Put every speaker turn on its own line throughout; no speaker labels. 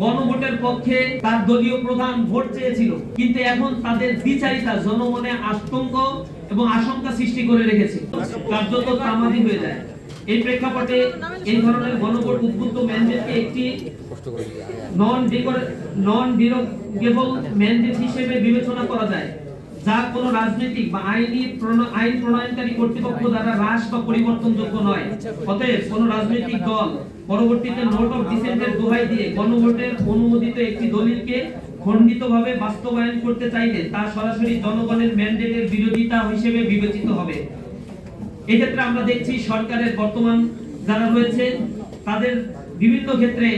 গণভোটের পক্ষে তার দলীয় প্রধান ভোট চেয়েছিল, কিন্তু এখন তাদের দ্বিচারিতা জনমনে আতঙ্ক এবং আশঙ্কা সৃষ্টি করে রেখেছে, কার্যত তামাদি হয়ে যায়। এই প্রেক্ষাপটে এই ধরনের গণভোট উদ্বুদ্ধ ম্যান্ডেটকে একটি নন ডিরোগেবল ম্যান্ডেট হিসেবে বিবেচনা করা যায়, যা কোনো রাজনৈতিক বা আইন প্রণয়নকারী কর্তৃপক্ষ দ্বারা হ্রাস বা পরিবর্তনযোগ্য নয়। অতএব কোন রাজনৈতিক দল পরবর্তীতে নোট অফ ডিসেন্টের দোহাই দিয়ে গণভোটের অনুমোদিত একটি দলিলকে খণ্ডিতভাবে বাস্তবায়ন করতে চাইলে তা সরাসরি জনগণের ম্যান্ডেটের বিরোধিতা হিসেবে বিবেচিত হবে। এক্ষেত্রে আমরা দেখছি সরকারের বর্তমান যারা রয়েছে তাদের বিভিন্ন ক্ষেত্রে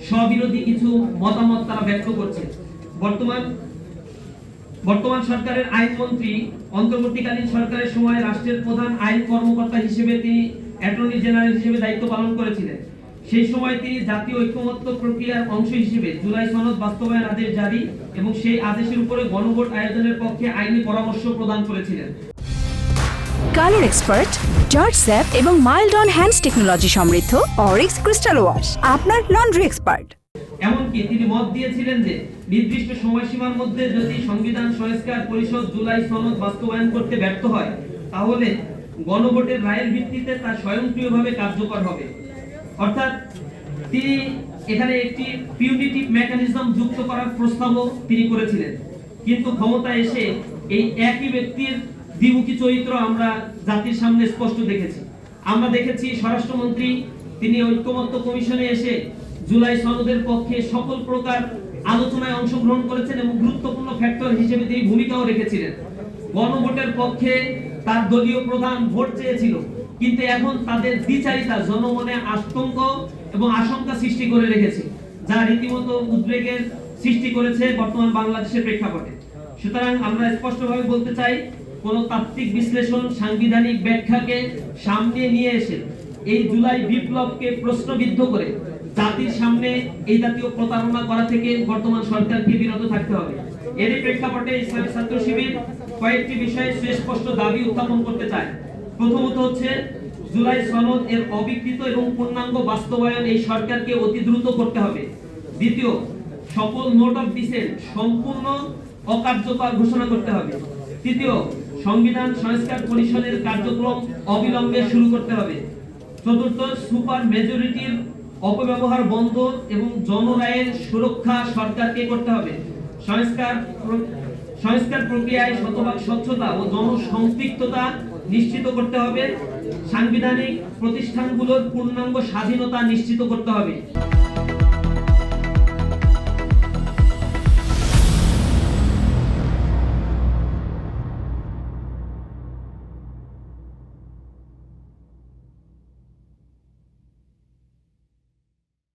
স্ববিরোধী কিছু মতামত তারা ব্যক্ত করছে। বর্তমান সরকারের আইনমন্ত্রী অন্তর্বর্তীকালীন সরকারের সময় রাষ্ট্রের প্রধান আইন কর্মকর্তা হিসেবে তিনি অ্যাটর্নি জেনারেল হিসেবে দায়িত্ব পালন করেছিলেন। সেই সময় তিনি জাতীয় ঐক্যমত্য প্রক্রিয়ার অংশ হিসেবে জুলাই সনদ বাস্তবায়ন আদেশ জারি এবং সেই আদেশের উপরে গণভোট আয়োজনের পক্ষে আইনি পরামর্শ প্রদান করেছিলেন।
কালার এক্সপার্ট, জর্জ স্যাপ এবং মাইল্ড অন হ্যান্ডস টেকনোলজি সমৃদ্ধ অরিক্স ক্রিস্টাল ওয়াশ আপনার লন্ড্রি এক্সপার্ট।
এমনকি তিনি মত দিয়েছিলেন যে নির্দিষ্ট সময়সীমার মধ্যে যদি সংবিধান সংস্কার পরিষদ জুলাই সনদ বাস্তবায়ন করতে ব্যর্থ হয় তাহলে গণভোটের রায়ের ভিত্তিতে তা স্বয়ংক্রিয়ভাবে কার্যকর হবে। অর্থাৎ তিনি এখানে একটি পিউনিটিভ মেকানিজম যুক্ত করার প্রস্তাবও তিনি করেছিলেন, কিন্তু ক্ষমতা এসে এই একই ব্যক্তির দ্বিমুখী চরিত্র আমরা জাতির সামনে স্পষ্ট দেখেছি। আমরা দেখেছি স্বরাষ্ট্রমন্ত্রী তিনি ঐক্যমত্য কমিশনে এসে জুলাই সনদের পক্ষে সকল প্রকার আলোচনায় অংশগ্রহণ করেছেন এবং গুরুত্বপূর্ণ ফ্যাক্টর হিসেবে তিনি ভূমিকাও রেখেছিলেন। গণভোটের পক্ষে তার দলীয় প্রধান ভোট চেয়েছিল, কিন্তু এখন তাদের দ্বিচারিতা জনমনে আতঙ্ক এবং আশঙ্কা সৃষ্টি করে রেখেছে, যা রীতিমতো উদ্বেগের সৃষ্টি করেছে বর্তমান বাংলাদেশের প্রেক্ষাপটে। সুতরাং আমরা স্পষ্টভাবে বলতে চাই, কোন তাত্ত্বিক বিশ্লেষণ সাংবিধানিক ব্যাখ্যাকে সামনে নিয়ে এসে এই জুলাই বিপ্লবকে প্রশ্নবিদ্ধ করে জাতির সামনে এই জাতীয় প্রতারণা করা থেকে বর্তমান সরকারকে বিরত থাকতে হবে। এরই প্রেক্ষাপটে ইসলামী ছাত্র শিবির কয়েকটি বিষয়ে সুস্পষ্ট দাবি উত্থাপন করতে চায়। প্রথমত হচ্ছে জুলাই সনদ এর অবিকৃত এবং পূর্ণাঙ্গ বাস্তবায়ন এই সরকারকে অতি দ্রুত করতে হবে। দ্বিতীয়, সকল নোট অফ ডিসেন্ট সম্পূর্ণ অকার্যকর ঘোষণা করতে হবে। তৃতীয়, সংবিধান সংস্কার পরিষদের কার্যক্রম অবিলম্বে শুরু করতে হবে। চতুর্থ, সুপার মেজরিটির অপব্যবহার বন্ধ এবং জনরায়ের সুরক্ষা সরকারকে করতে হবে। সংস্কার প্রক্রিয়ায় শতভাগ স্বচ্ছতা ও জনসম্পৃক্ততা নিশ্চিত করতে হবে। সাংবিধানিক প্রতিষ্ঠানগুলোর পূর্ণাঙ্গ স্বাধীনতা নিশ্চিত করতে হবে।